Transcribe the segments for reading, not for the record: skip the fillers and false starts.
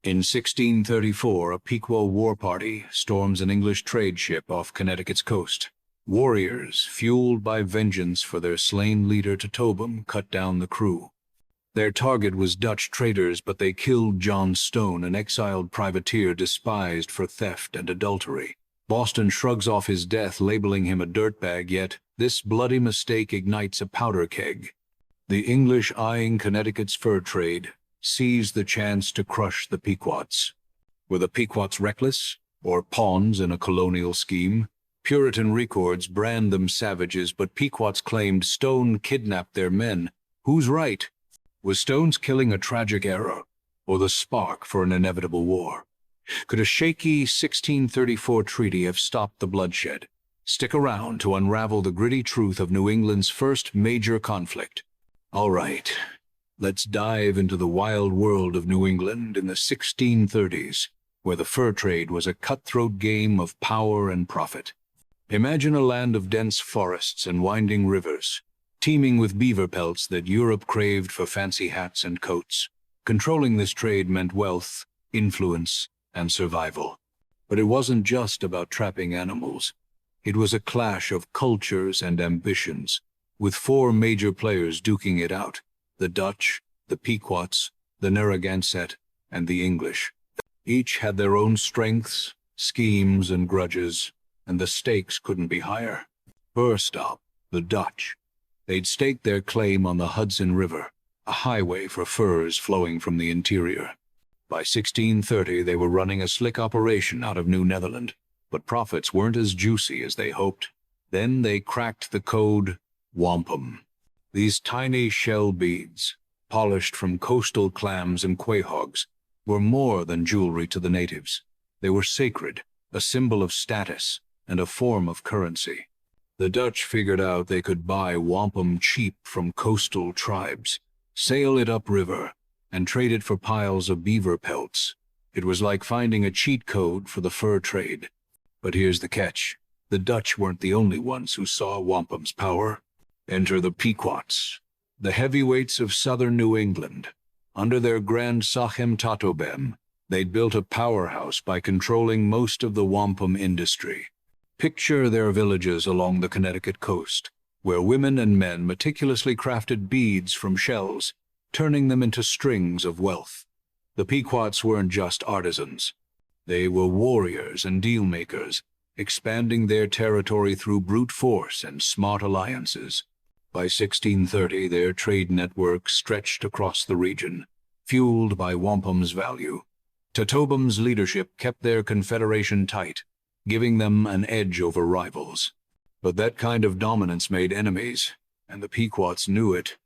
In 1634, a Pequot War party storms an English trade ship off Connecticut's coast. Warriors, fueled by vengeance for their slain leader Tatobem, cut down the crew. Their target was Dutch traders, but they killed John Stone, an exiled privateer despised for theft and adultery. Boston shrugs off his death, labeling him a dirtbag, yet this bloody mistake ignites a powder keg. The English, eyeing Connecticut's fur trade, seized the chance to crush the Pequots. Were the Pequots reckless, or pawns in a colonial scheme? Puritan records brand them savages, but Pequots claimed Stone kidnapped their men. Who's right? Was Stone's killing a tragic error, or the spark for an inevitable war? Could a shaky 1634 treaty have stopped the bloodshed? Stick around to unravel the gritty truth of New England's first major conflict. All right, let's dive into the wild world of New England in the 1630s, where the fur trade was a cutthroat game of power and profit. Imagine a land of dense forests and winding rivers, teeming with beaver pelts that Europe craved for fancy hats and coats. Controlling this trade meant wealth, influence, and survival. But it wasn't just about trapping animals. It was a clash of cultures and ambitions, with four major players duking it out: the Dutch, the Pequots, the Narragansett, and the English. Each had their own strengths, schemes, and grudges, and the stakes couldn't be higher. First up, the Dutch. They'd staked their claim on the Hudson River, a highway for furs flowing from the interior. By 1630, they were running a slick operation out of New Netherland, but profits weren't as juicy as they hoped. Then they cracked the code wampum. These tiny shell beads, polished from coastal clams and quahogs, were more than jewelry to the natives. They were sacred, a symbol of status, and a form of currency. The Dutch figured out they could buy wampum cheap from coastal tribes, sail it upriver, and trade it for piles of beaver pelts. It was like finding a cheat code for the fur trade. But here's the catch. The Dutch weren't the only ones who saw wampum's power. Enter the Pequots, the heavyweights of southern New England. Under their grand Sachem Tatobem, they'd built a powerhouse by controlling most of the wampum industry. Picture their villages along the Connecticut coast, where women and men meticulously crafted beads from shells, turning them into strings of wealth. The Pequots weren't just artisans. They were warriors and deal-makers, expanding their territory through brute force and smart alliances. By 1630, their trade network stretched across the region, fueled by wampum's value. Tatobem's leadership kept their confederation tight, giving them an edge over rivals. But that kind of dominance made enemies, and the Pequots knew it.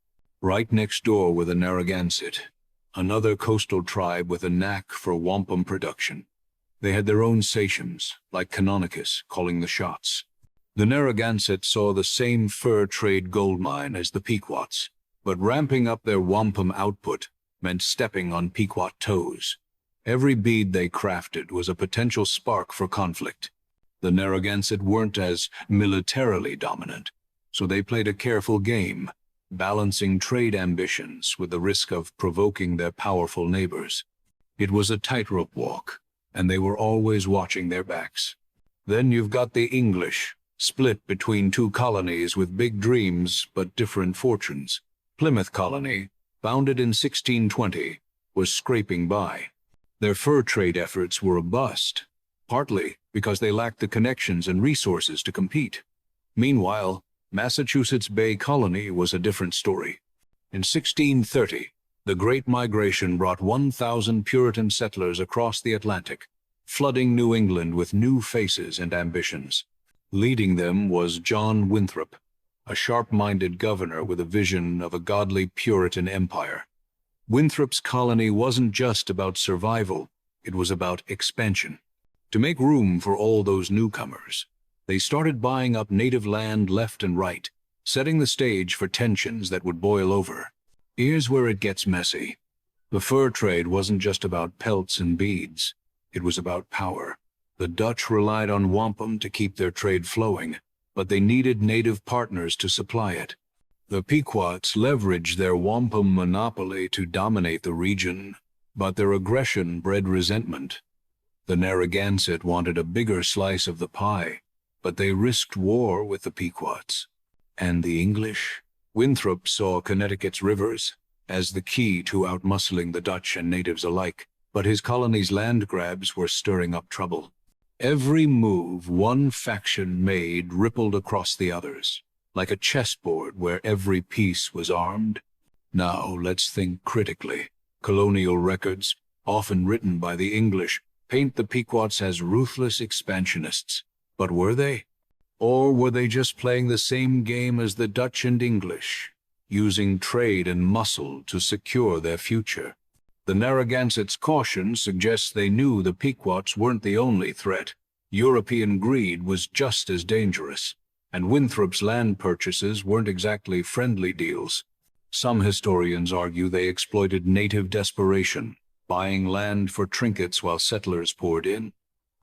Right next door were the Narragansett, another coastal tribe with a knack for wampum production. They had their own sachems, like Canonicus, calling the shots. The Narragansett saw the same fur trade goldmine as the Pequots, but ramping up their wampum output meant stepping on Pequot toes. Every bead they crafted was a potential spark for conflict. The Narragansett weren't as militarily dominant, so they played a careful game, balancing trade ambitions with the risk of provoking their powerful neighbors. It was a tightrope walk, and they were always watching their backs. Then you've got the English, split between two colonies with big dreams but different fortunes. Plymouth colony, founded in 1620, was scraping by. Their fur trade efforts were a bust, partly because they lacked the connections and resources to compete. Meanwhile, Massachusetts Bay Colony was a different story. In 1630, the Great Migration brought 1,000 Puritan settlers across the Atlantic, flooding New England with new faces and ambitions. Leading them was John Winthrop, a sharp-minded governor with a vision of a godly Puritan empire. Winthrop's colony wasn't just about survival, it was about expansion. To make room for all those newcomers, they started buying up native land left and right, setting the stage for tensions that would boil over. Here's where it gets messy. The fur trade wasn't just about pelts and beads, it was about power. The Dutch relied on wampum to keep their trade flowing, but they needed native partners to supply it. The Pequots leveraged their wampum monopoly to dominate the region, But their aggression bred resentment. The Narragansett wanted a bigger slice of the pie, but they risked war with the Pequots. And the English? Winthrop saw Connecticut's rivers as the key to outmuscling the Dutch and natives alike, but his colony's land grabs were stirring up trouble. Every move one faction made rippled across the others, like a chessboard where every piece was armed. Now let's think critically. Colonial records, often written by the English, paint the Pequots as ruthless expansionists. But were they? Or were they just playing the same game as the Dutch and English, using trade and muscle to secure their future? The Narragansett's caution suggests they knew the Pequots weren't the only threat. European greed was just as dangerous, and Winthrop's land purchases weren't exactly friendly deals. Some historians argue they exploited native desperation, buying land for trinkets while settlers poured in.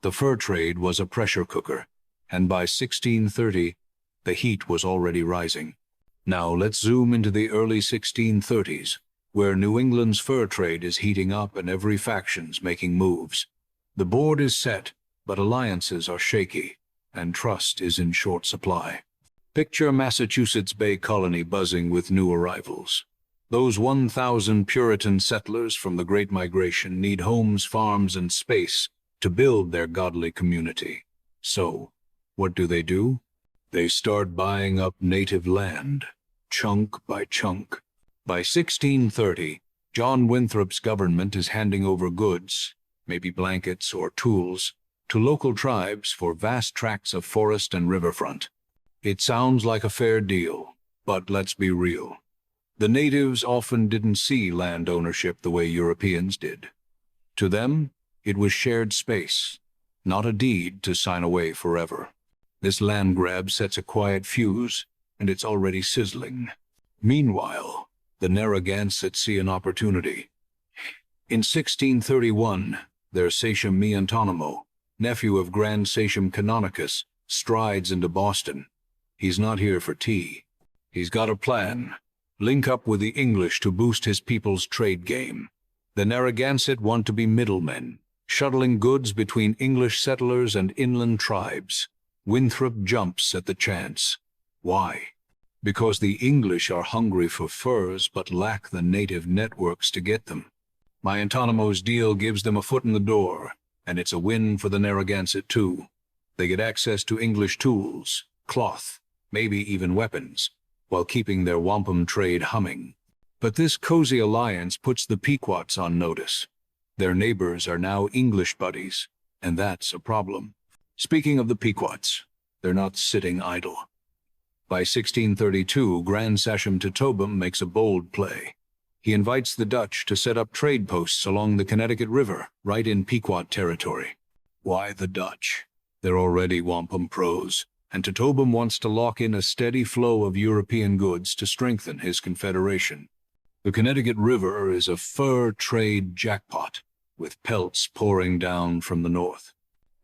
The fur trade was a pressure cooker, and by 1630, the heat was already rising. Now let's zoom into the early 1630s, where New England's fur trade is heating up and every faction's making moves. The board is set, but alliances are shaky, and trust is in short supply. Picture Massachusetts Bay Colony buzzing with new arrivals. Those 1,000 Puritan settlers from the Great Migration need homes, farms, and space to build their godly community. So, what do? They start buying up native land, chunk by chunk. By 1630, John Winthrop's government is handing over goods, maybe blankets or tools, to local tribes for vast tracts of forest and riverfront. It sounds like a fair deal, but let's be real. The natives often didn't see land ownership the way Europeans did. To them, it was shared space, not a deed to sign away forever. This land grab sets a quiet fuse, and it's already sizzling. Meanwhile, the Narragansett see an opportunity. In 1631, their sachem Miantonomo, nephew of Grand Sachem Canonicus, strides into Boston. He's not here for tea. He's got a plan. Link up with the English to boost his people's trade game. The Narragansett want to be middlemen, shuttling goods between English settlers and inland tribes. Winthrop jumps at the chance. Why? Because the English are hungry for furs but lack the native networks to get them. Miantonomo's deal gives them a foot in the door, and it's a win for the Narragansett too. They get access to English tools, cloth, maybe even weapons, while keeping their wampum trade humming. But this cozy alliance puts the Pequots on notice. Their neighbors are now English buddies, and that's a problem. Speaking of the Pequots, they're not sitting idle. By 1632, Grand Sachem Tatobem makes a bold play. He invites the Dutch to set up trade posts along the Connecticut River, right in Pequot territory. Why the Dutch? They're already wampum pros, and Tatobem wants to lock in a steady flow of European goods to strengthen his confederation. The Connecticut River is a fur trade jackpot, with pelts pouring down from the north.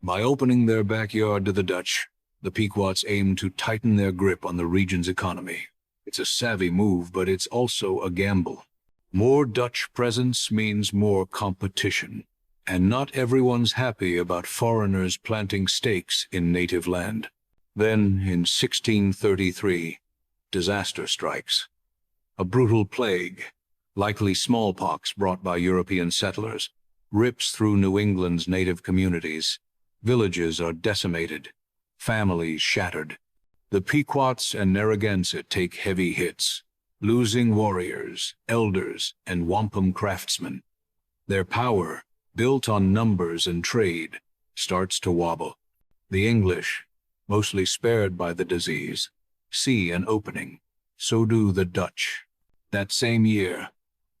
By opening their backyard to the Dutch, the Pequots aim to tighten their grip on the region's economy. It's a savvy move, but it's also a gamble. More Dutch presence means more competition, and not everyone's happy about foreigners planting stakes in native land. Then, in 1633, disaster strikes. A brutal plague, likely smallpox brought by European settlers, rips through New England's native communities. Villages are decimated, families shattered. The Pequots and Narragansett take heavy hits, losing warriors, elders, and wampum craftsmen. Their power, built on numbers and trade, starts to wobble. The English, mostly spared by the disease, see an opening. So do the Dutch. That same year,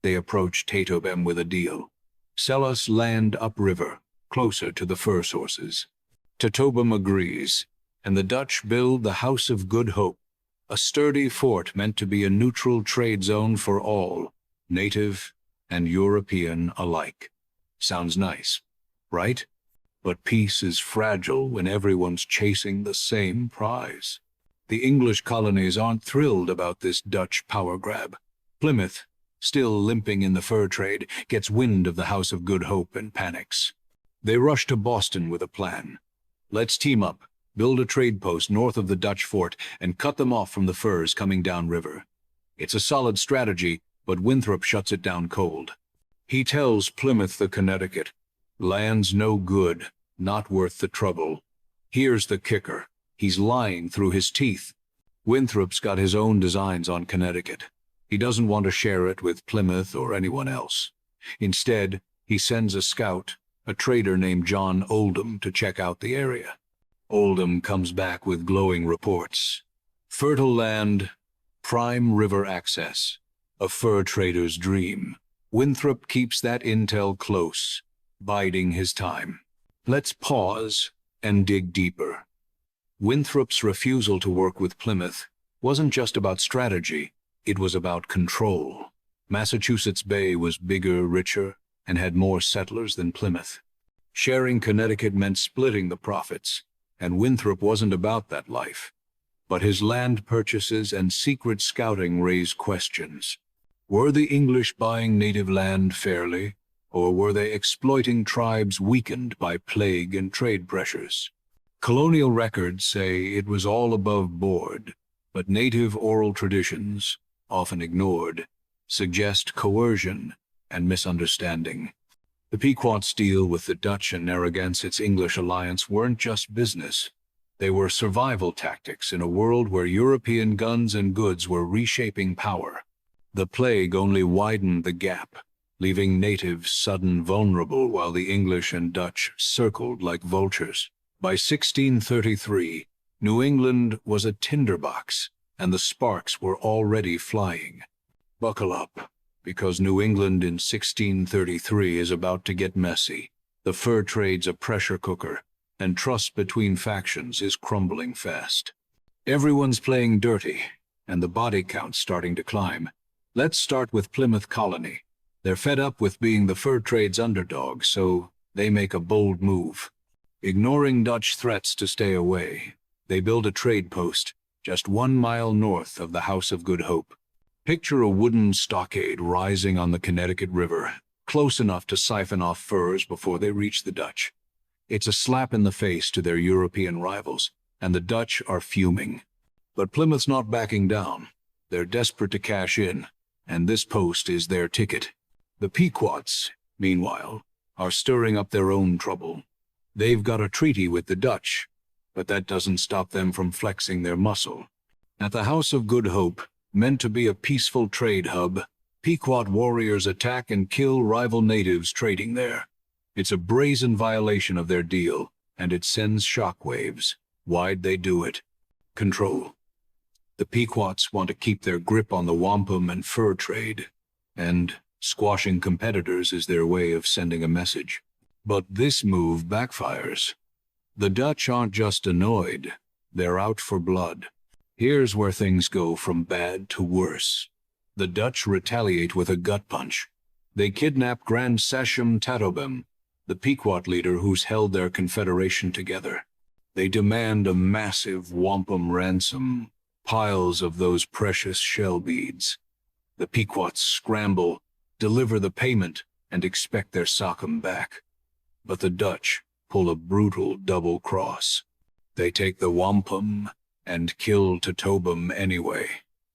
they approach Tatobem with a deal. Sell us land upriver, closer to the fur sources. Tatobem agrees, and the Dutch build the House of Good Hope, a sturdy fort meant to be a neutral trade zone for all, native and European alike. Sounds nice, right? But peace is fragile when everyone's chasing the same prize. The English colonies aren't thrilled about this Dutch power grab. Plymouth, still limping in the fur trade, gets wind of the House of Good Hope and panics. They rush to Boston with a plan. Let's team up, build a trade post north of the Dutch fort, and cut them off from the furs coming downriver. It's a solid strategy, but Winthrop shuts it down cold. He tells Plymouth the Connecticut, "Land's no good, not worth the trouble." Here's the kicker. He's lying through his teeth. Winthrop's got his own designs on Connecticut. He doesn't want to share it with Plymouth or anyone else. Instead, he sends a scout, a trader named John Oldham, to check out the area. Oldham comes back with glowing reports. Fertile land, prime river access, a fur trader's dream. Winthrop keeps that intel close, biding his time. Let's pause and dig deeper. Winthrop's refusal to work with Plymouth wasn't just about strategy, it was about control. Massachusetts Bay was bigger, richer, and had more settlers than Plymouth. Sharing Connecticut meant splitting the profits, and Winthrop wasn't about that life. But his land purchases and secret scouting raised questions. Were the English buying native land fairly, or were they exploiting tribes weakened by plague and trade pressures? Colonial records say it was all above board, but native oral traditions, often ignored, suggest coercion and misunderstanding. The Pequots' deal with the Dutch and Narragansett's English alliance weren't just business. They were survival tactics in a world where European guns and goods were reshaping power. The plague only widened the gap, leaving natives sudden vulnerable while the English and Dutch circled like vultures. By 1633, New England was a tinderbox, and the sparks were already flying. Buckle up, because New England in 1633 is about to get messy. The fur trade's a pressure cooker, and trust between factions is crumbling fast. Everyone's playing dirty, and the body count's starting to climb. Let's start with Plymouth Colony. They're fed up with being the fur trade's underdog, so they make a bold move. Ignoring Dutch threats to stay away, they build a trade post just 1 mile north of the House of Good Hope. Picture a wooden stockade rising on the Connecticut River, close enough to siphon off furs before they reach the Dutch. It's a slap in the face to their European rivals, and the Dutch are fuming. But Plymouth's not backing down. They're desperate to cash in, and this post is their ticket. The Pequots, meanwhile, are stirring up their own trouble. They've got a treaty with the Dutch, but that doesn't stop them from flexing their muscle. At the House of Good Hope, meant to be a peaceful trade hub, Pequot warriors attack and kill rival natives trading there. It's a brazen violation of their deal, and it sends shockwaves. Why'd they do it? Control. The Pequots want to keep their grip on the wampum and fur trade, and squashing competitors is their way of sending a message. But this move backfires. The Dutch aren't just annoyed, they're out for blood. Here's where things go from bad to worse. The Dutch retaliate with a gut punch. They kidnap Grand Sachem Tatobem, the Pequot leader who's held their confederation together. They demand a massive wampum ransom, piles of those precious shell beads. The Pequots scramble, deliver the payment, and expect their sachem back. But the Dutch pull a brutal double cross. They take the wampum and kill Tatobem anyway.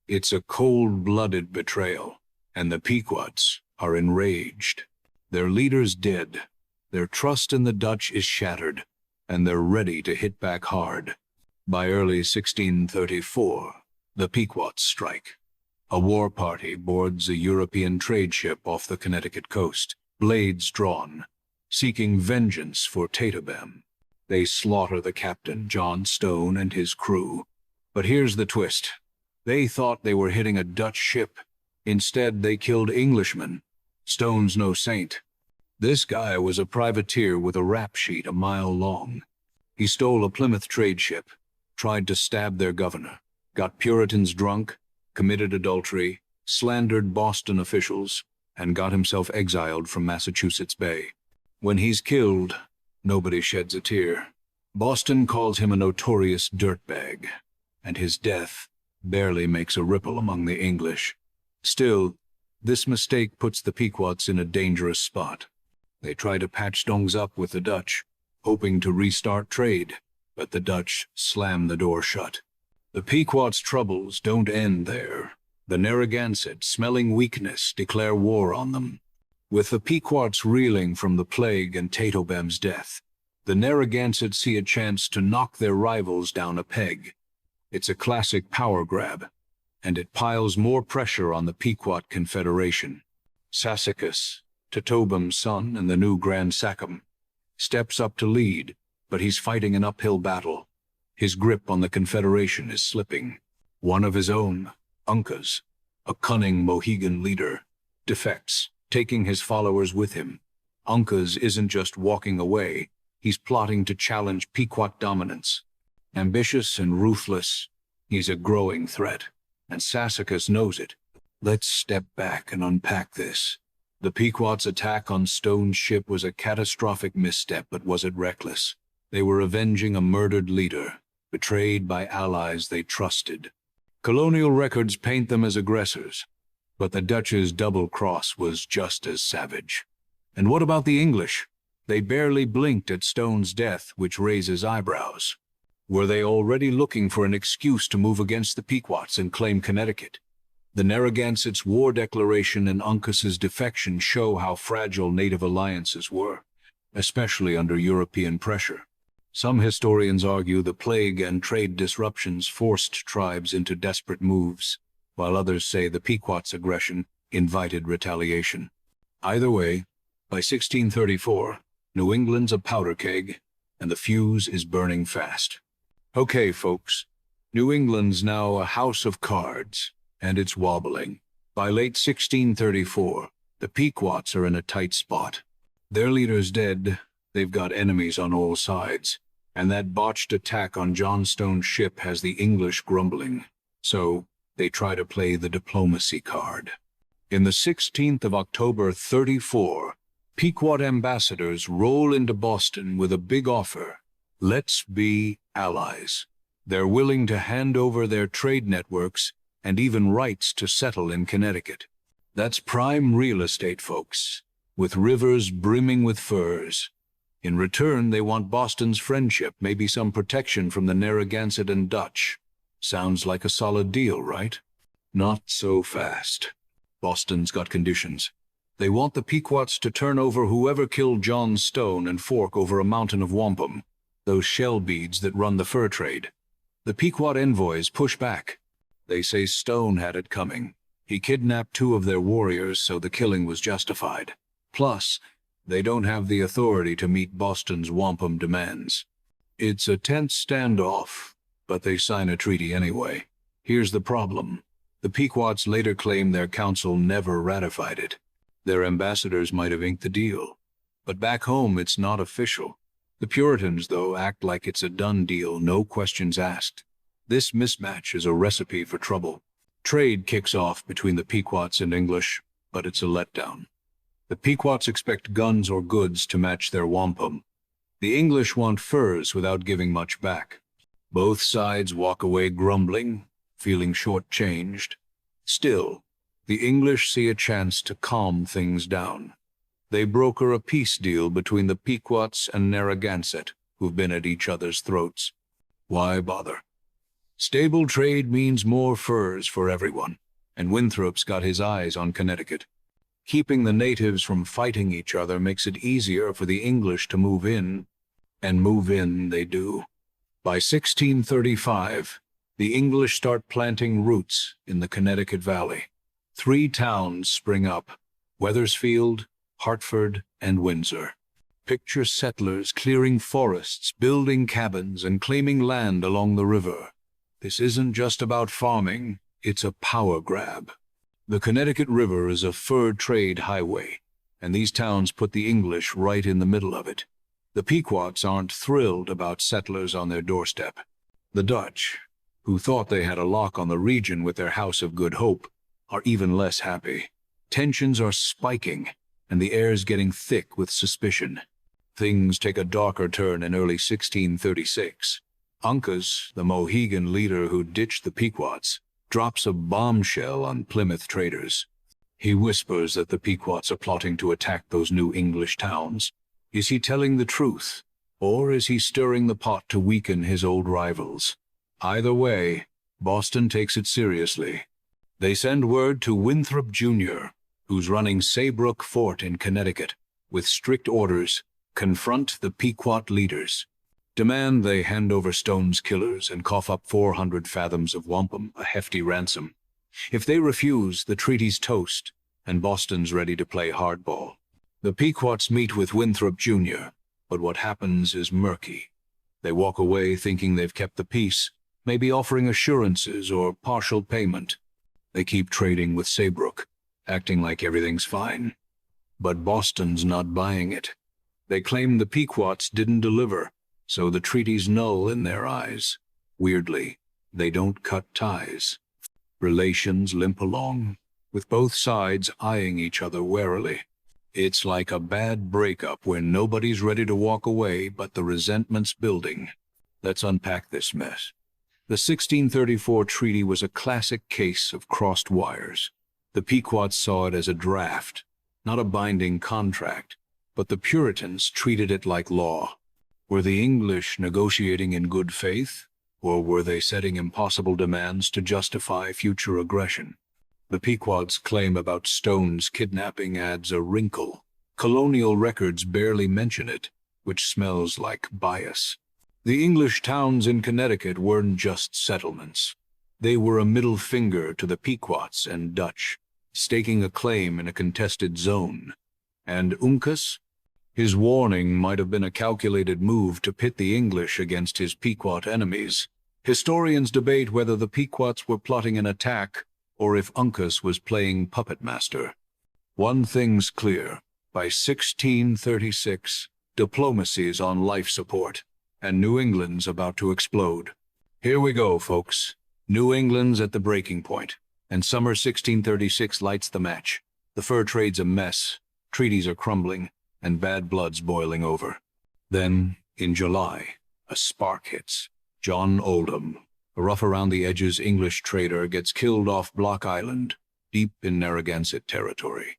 It's a cold-blooded betrayal, and the Pequots are enraged. Their leader's dead, their trust in the Dutch is shattered, and they're ready to hit back hard. By early 1634, the Pequots strike. A war party boards a European trade ship off the Connecticut coast, blades drawn, seeking vengeance for Tatobem. They slaughter the captain, John Stone, and his crew. But here's the twist. They thought they were hitting a Dutch ship. Instead, they killed Englishmen. Stone's no saint. This guy was a privateer with a rap sheet a mile long. He stole a Plymouth trade ship, tried to stab their governor, got Puritans drunk, committed adultery, slandered Boston officials, and got himself exiled from Massachusetts Bay. When he's killed, nobody sheds a tear. Boston calls him a notorious dirtbag, and his death barely makes a ripple among the English. Still, This mistake puts the Pequots in a dangerous spot. They try to patch things up with the Dutch, hoping to restart trade, but the Dutch slam the door shut. The Pequots' troubles don't end there. The Narragansett, smelling weakness, declare war on them. With the Pequots reeling from the plague and Tatobem's death, the Narragansett see a chance to knock their rivals down a peg. It's a classic power grab, and it piles more pressure on the Pequot Confederation. Sassacus, Tatobem's son and the new Grand Sachem, steps up to lead, but he's fighting an uphill battle. His grip on the Confederation is slipping. One of his own, Uncas, a cunning Mohegan leader, defects, taking his followers with him. Uncas isn't just walking away, he's plotting to challenge Pequot dominance. Ambitious and ruthless, he's a growing threat, and Sassacus knows it. Let's step back and unpack this. The Pequots' attack on Stone's ship was a catastrophic misstep, but was it reckless? They were avenging a murdered leader, betrayed by allies they trusted. Colonial records paint them as aggressors, but the Dutch's double cross was just as savage. And what about the English? They barely blinked at Stone's death, which raises eyebrows. Were they already looking for an excuse to move against the Pequots and claim Connecticut? The Narragansett's war declaration and Uncas's defection show how fragile native alliances were, especially under European pressure. Some historians argue the plague and trade disruptions forced tribes into desperate moves, while others say the Pequots' aggression invited retaliation. Either way, by 1634, New England's a powder keg, and the fuse is burning fast. Okay, folks, New England's now a house of cards, and it's wobbling. By late 1634, the Pequots are in a tight spot. Their leader's dead, they've got enemies on all sides, and that botched attack on John Stone's ship has the English grumbling. So, they try to play the diplomacy card. In the 16th of October 34, Pequot ambassadors roll into Boston with a big offer. Let's be allies. They're willing to hand over their trade networks and even rights to settle in Connecticut. That's prime real estate, folks, with rivers brimming with furs. In return, they want Boston's friendship, maybe some protection from the Narragansett and Dutch. Sounds like a solid deal, right? Not so fast. Boston's got conditions. They want the Pequots to turn over whoever killed John Stone and fork over a mountain of wampum, those shell beads that run the fur trade. The Pequot envoys push back. They say Stone had it coming. He kidnapped 2 of their warriors, so the killing was justified. Plus, they don't have the authority to meet Boston's wampum demands. It's a tense standoff, but they sign a treaty anyway. Here's the problem. The Pequots later claim their council never ratified it. Their ambassadors might have inked the deal, but back home it's not official. The Puritans, though, act like it's a done deal, no questions asked. This mismatch is a recipe for trouble. Trade kicks off between the Pequots and English, but it's a letdown. The Pequots expect guns or goods to match their wampum. The English want furs without giving much back. Both sides walk away grumbling, feeling short-changed. Still, the English see a chance to calm things down. They broker a peace deal between the Pequots and Narragansett, who've been at each other's throats. Why bother? Stable trade means more furs for everyone, and Winthrop's got his eyes on Connecticut. Keeping the natives from fighting each other makes it easier for the English to move in, and move in they do. By 1635, the English start planting roots in the Connecticut Valley. 3 towns spring up: Wethersfield, Hartford, and Windsor. Picture settlers clearing forests, building cabins, and claiming land along the river. This isn't just about farming, it's a power grab. The Connecticut River is a fur trade highway, and these towns put the English right in the middle of it. The Pequots aren't thrilled about settlers on their doorstep. The Dutch, who thought they had a lock on the region with their House of Good Hope, are even less happy. Tensions are spiking, and the air's getting thick with suspicion. Things take a darker turn in early 1636. Uncas, the Mohegan leader who ditched the Pequots, drops a bombshell on Plymouth traders. He whispers that the Pequots are plotting to attack those new English towns. Is he telling the truth, or is he stirring the pot to weaken his old rivals? Either way, Boston takes it seriously. They send word to Winthrop Jr., who's running Saybrook Fort in Connecticut, with strict orders: confront the Pequot leaders. Demand they hand over Stone's killers and cough up 400 fathoms of wampum, a hefty ransom. If they refuse, the treaty's toast, and Boston's ready to play hardball. The Pequots meet with Winthrop Jr., but what happens is murky. They walk away thinking they've kept the peace, maybe offering assurances or partial payment. They keep trading with Saybrook, acting like everything's fine. But Boston's not buying it. They claim the Pequots didn't deliver, so the treaty's null in their eyes. Weirdly, they don't cut ties. Relations limp along, with both sides eyeing each other warily. It's like a bad breakup where nobody's ready to walk away, but the resentment's building. Let's unpack this mess. The 1634 treaty was a classic case of crossed wires. The Pequots saw it as a draft, not a binding contract, but the Puritans treated it like law. Were the English negotiating in good faith, or were they setting impossible demands to justify future aggression? The Pequots' claim about Stone's kidnapping adds a wrinkle. Colonial records barely mention it, which smells like bias. The English towns in Connecticut weren't just settlements. They were a middle finger to the Pequots and Dutch, staking a claim in a contested zone. And Uncas? His warning might have been a calculated move to pit the English against his Pequot enemies. Historians debate whether the Pequots were plotting an attack or if Uncas was playing puppet master. One thing's clear: by 1636, diplomacy's on life support, and New England's about to explode. Here we go, folks. New England's at the breaking point, and summer 1636 lights the match. The fur trade's a mess, treaties are crumbling, and bad blood's boiling over. Then, in July, a spark hits. John Oldham, a rough-around-the-edges English trader, gets killed off Block Island, deep in Narragansett territory.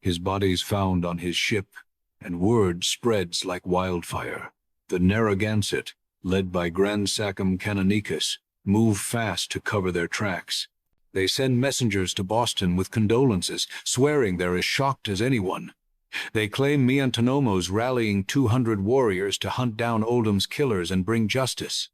His body's found on his ship, and word spreads like wildfire. The Narragansett, led by Grand Sachem Canonicus, move fast to cover their tracks. They send messengers to Boston with condolences, swearing they're as shocked as anyone. They claim Miantonomo's rallying 200 warriors to hunt down Oldham's killers and bring justice.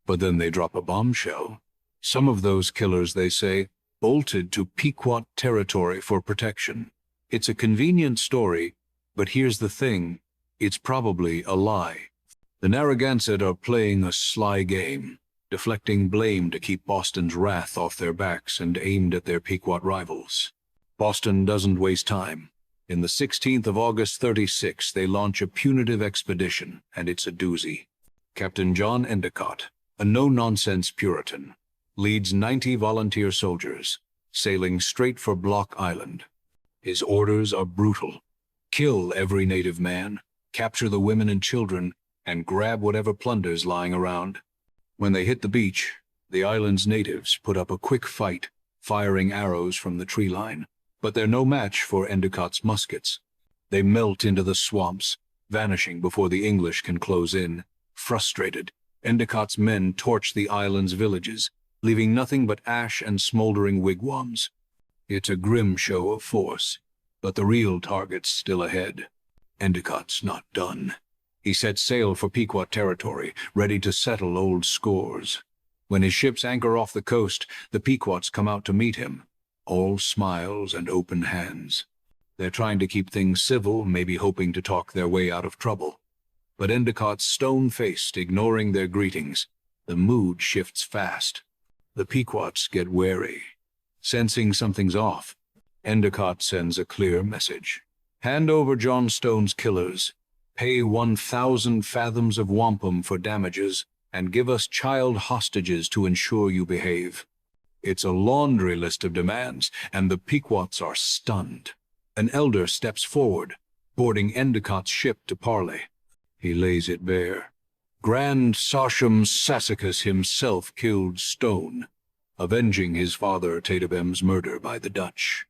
But then they drop a bombshell. Some of those killers, they say, bolted to Pequot territory for protection. It's a convenient story, but here's the thing: it's probably a lie. The Narragansett are playing a sly game, deflecting blame to keep Boston's wrath off their backs and aimed at their Pequot rivals. Boston doesn't waste time. In the 16th of August 36, they launch a punitive expedition, and it's a doozy. Captain John Endicott, a no-nonsense Puritan, leads 90 volunteer soldiers, sailing straight for Block Island. His orders are brutal: kill every native man, capture the women and children, and grab whatever plunder's lying around. When they hit the beach, the island's natives put up a quick fight, firing arrows from the tree line. But they're no match for Endicott's muskets. They melt into the swamps, vanishing before the English can close in. Frustrated, Endicott's men torch the island's villages, leaving nothing but ash and smoldering wigwams. It's a grim show of force, but the real target's still ahead. Endicott's not done. He sets sail for Pequot territory, ready to settle old scores. When his ships anchor off the coast, the Pequots come out to meet him, all smiles and open hands. They're trying to keep things civil, maybe hoping to talk their way out of trouble. But Endicott's stone-faced, ignoring their greetings. The mood shifts fast. The Pequots get wary. Sensing something's off, Endicott sends a clear message: hand over John Stone's killers, pay 1,000 fathoms of wampum for damages, and give us child hostages to ensure you behave. It's a laundry list of demands, and the Pequots are stunned. An elder steps forward, boarding Endicott's ship to parley. He lays it bare. Grand Sachem Sassacus himself killed Stone, avenging his father Tatobem's murder by the Dutch.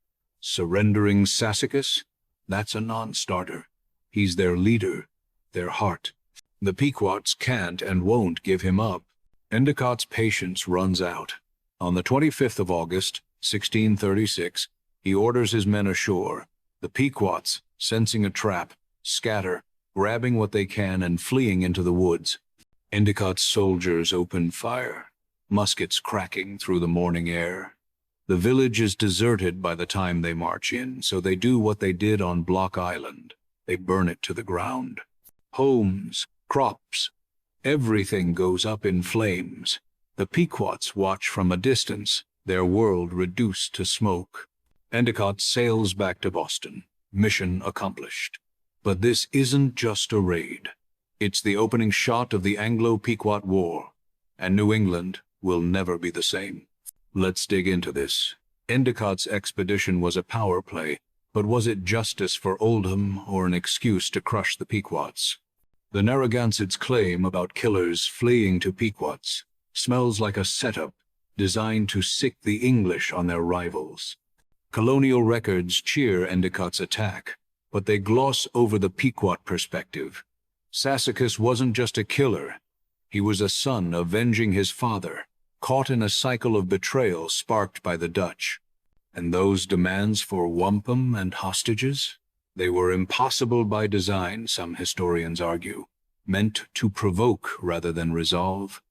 Surrendering Sassacus? That's a non-starter. He's their leader, their heart. The Pequots can't and won't give him up. Endicott's patience runs out. On the 25th of August, 1636, he orders his men ashore. The Pequots, sensing a trap, scatter, grabbing what they can and fleeing into the woods. Endicott's soldiers open fire, muskets cracking through the morning air. The village is deserted by the time they march in, so they do what they did on Block Island. They burn it to the ground. Homes, crops, everything goes up in flames. The Pequots watch from a distance, their world reduced to smoke. Endicott sails back to Boston. Mission accomplished. But this isn't just a raid. It's the opening shot of the Anglo-Pequot War, and New England will never be the same. Let's dig into this. Endicott's expedition was a power play, but was it justice for Oldham or an excuse to crush the Pequots? The Narragansett's claim about killers fleeing to Pequots smells like a setup designed to sick the English on their rivals. Colonial records cheer Endicott's attack, but they gloss over the Pequot perspective. Sassacus wasn't just a killer. He was a son avenging his father, caught in a cycle of betrayal sparked by the Dutch. And those demands for wampum and hostages? They were impossible by design, some historians argue, meant to provoke rather than resolve.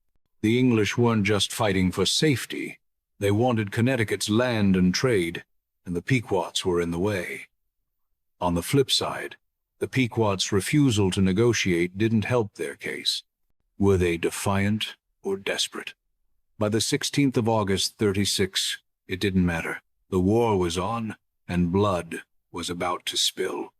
The English weren't just fighting for safety. They wanted Connecticut's land and trade, and the Pequots were in the way. On the flip side, the Pequots' refusal to negotiate didn't help their case. Were they defiant or desperate? By the 16th of August, 36, it didn't matter. The war was on, and blood was about to spill.